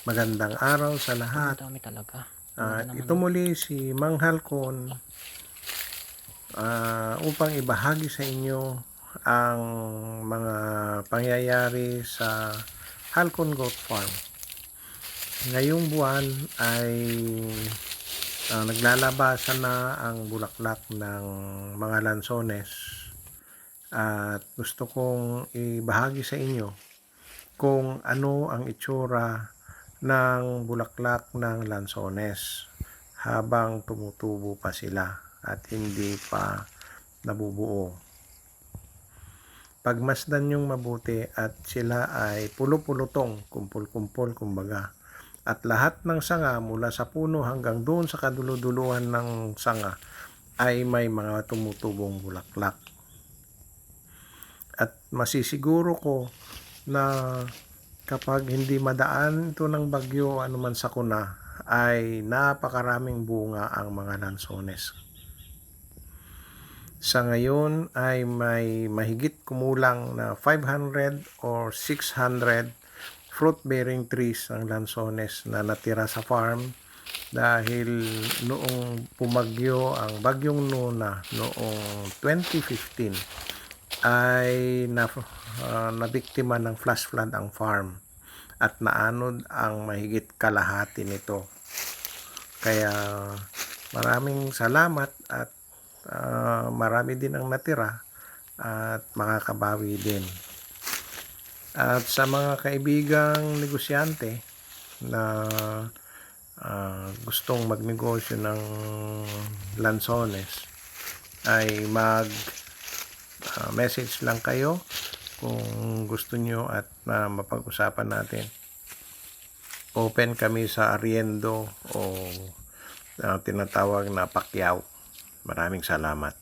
Magandang araw sa Ang lahat. dami talaga. Ito muli si Mang Halcon upang ibahagi sa inyo ang mga pangyayari sa Halcon Goat Farm. Ngayong buwan ay naglalabasan na ang bulaklak ng mga lansones at gusto kong ibahagi sa inyo kung ano ang itsura ng bulaklak ng lansones habang tumutubo pa sila at hindi pa nabubuo. Pagmasdan nyong mabuti at sila ay pulo-pulutong, kumpul-kumpul kumbaga. At lahat ng sanga mula sa puno hanggang doon sa kaduluduluhan ng sanga ay may mga tumutubong bulaklak. At masisiguro ko na kapag hindi madaan ito ng bagyo anuman sakuna, ay napakaraming bunga ang mga lansones. Sa ngayon ay may mahigit kumulang na 500 or 600 fruit-bearing trees ang lansones na natira sa farm dahil noong pumagyo ang bagyong Nona noong 2015 ay nabiktima ng flash flood ang farm at naanod ang mahigit kalahati nito. Kaya maraming salamat at marami din ang natira at makakabawi din. At sa mga kaibigang negosyante na gustong magnegosyo ng lansones ay message lang kayo kung gusto nyo at mapag-usapan natin. Open kami sa Arriendo o tinatawag na pakyaw. Maraming salamat.